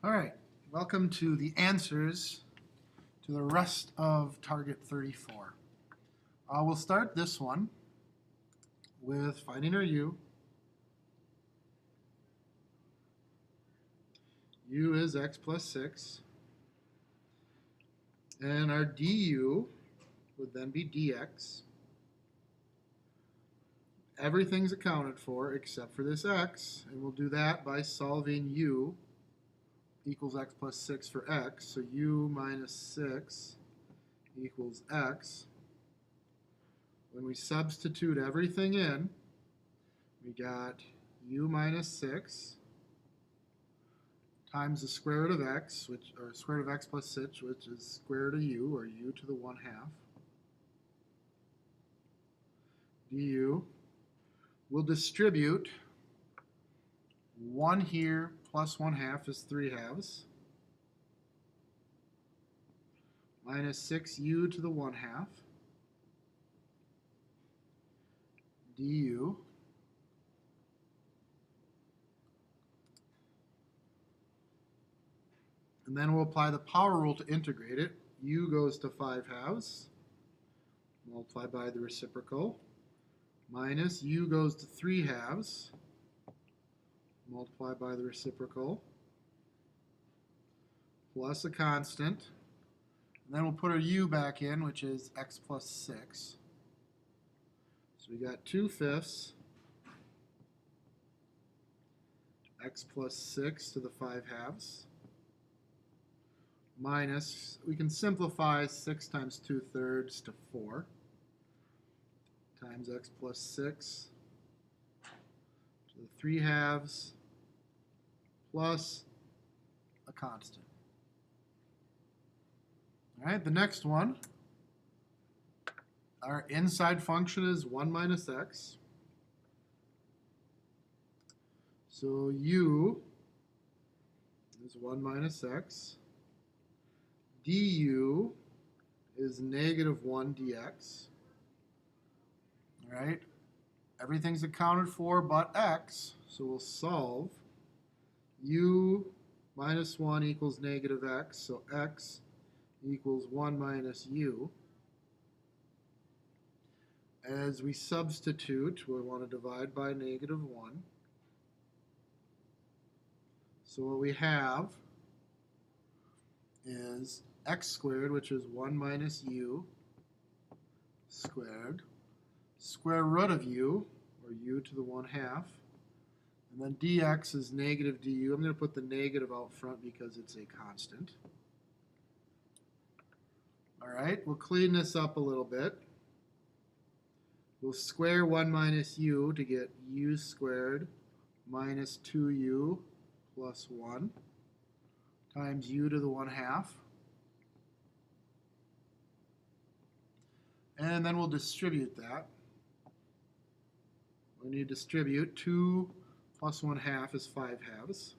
All right, welcome to the answers to the rest of target 34. We'll start this one with finding our u. U is x plus 6. And our du would then be dx. Everything's accounted for except for this x, and we'll do that by solving u equals x plus 6 for x. So u minus 6 equals x. When we substitute everything in, we got u minus 6 times the square root of x, or square root of x plus 6, which is square root of u, or u to the 1/2, du. We'll distribute 1 here plus 1/2 is 3/2, minus 6u to the 1/2, du. And then we'll apply the power rule to integrate it. U goes to 5/2, multiplied by the reciprocal, minus u goes to 3/2, multiplied by the reciprocal, plus a constant. And then we'll put our u back in, which is x plus 6. So we got 2/5 x plus 6 to the 5/2. Minus, we can simplify 6 times 2/3 to 4, times x plus 6 to the 3/2 plus a constant. All right, the next one, our inside function is 1 minus x. So u is 1 minus x. Du is negative 1 dx. All right, everything's accounted for but x, so we'll solve. U minus 1 equals negative x, so x equals 1 minus u. As we substitute, we want to divide by negative 1. So what we have is x squared, which is 1 minus u squared, square root of u, or u to the 1/2, and then dx is negative du. I'm going to put the negative out front because it's a constant. All right, we'll clean this up a little bit. We'll square 1 minus u to get u squared minus 2u plus 1 times u to the 1/2. And then we'll distribute that. When you distribute, 2 plus 1/2 is 5/2.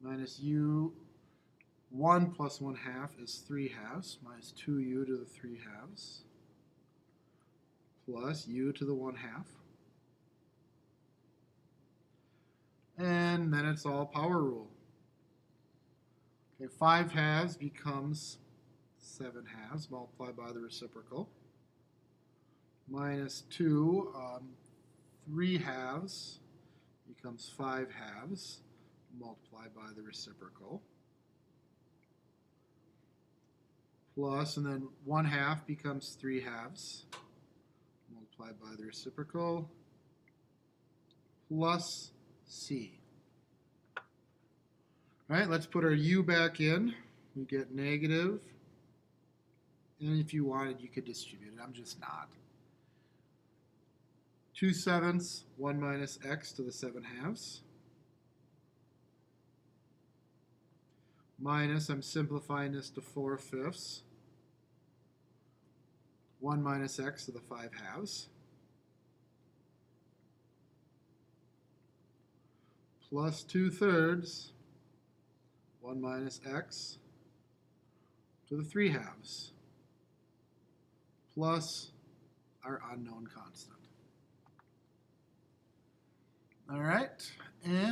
Minus u, 1 plus 1/2 is 3/2, minus 2u to the 3/2, plus u to the 1/2. And then it's all power rule. Okay, 5/2 becomes 7/2 multiplied by the reciprocal, minus 2, 3/2 becomes 5/2 multiplied by the reciprocal, plus, and then 1/2 becomes 3/2 multiplied by the reciprocal, plus c. All right, let's put our u back in. We get negative. And if you wanted, you could distribute it. I'm just not. 2/7, 1 minus x to the 7/2. Minus, I'm simplifying this to 4/5. 1 minus x to the 5/2. Plus 2/3, 1 minus x to the 3/2. Plus our unknown constant. All right, and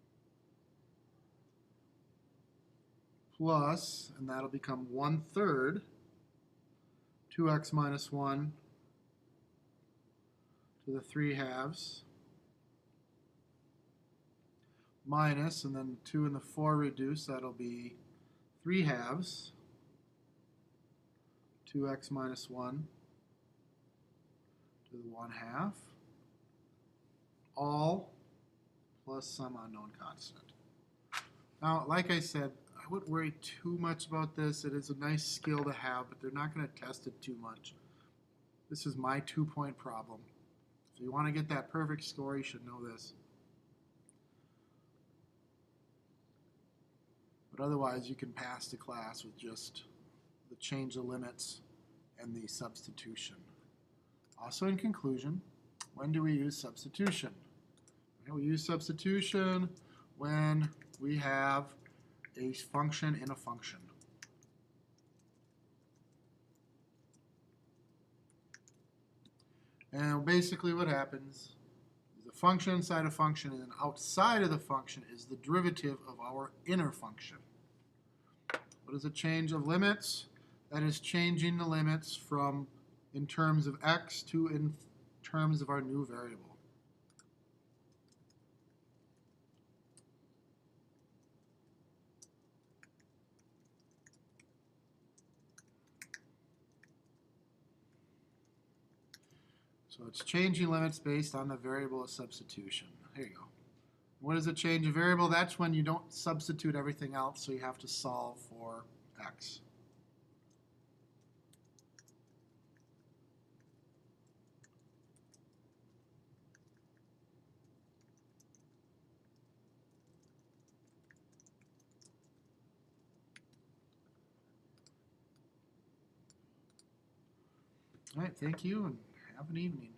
plus, and that'll become 1/3, 2x minus 1 to the 3/2, minus, and then 2 and the 4 reduce, that'll be 3/2, 2x minus 1 to the 1/2, all plus some unknown constant. Now, like I said, I wouldn't worry too much about this. It is a nice skill to have, but they're not going to test it too much. This is my 2-point problem. So you want to get that perfect score, you should know this. But otherwise, you can pass the class with just the change of limits and the substitution. Also, in conclusion, when do we use substitution? We use substitution when we have a function in a function. And basically what happens is a function inside a function, and then outside of the function is the derivative of our inner function. What is a change of limits? That is changing the limits from in terms of x to in terms of our new variable. So it's changing limits based on the variable of substitution. Here you go. What is a change of variable? That's when you don't substitute everything else, so you have to solve for x. All right, thank you, and have an evening.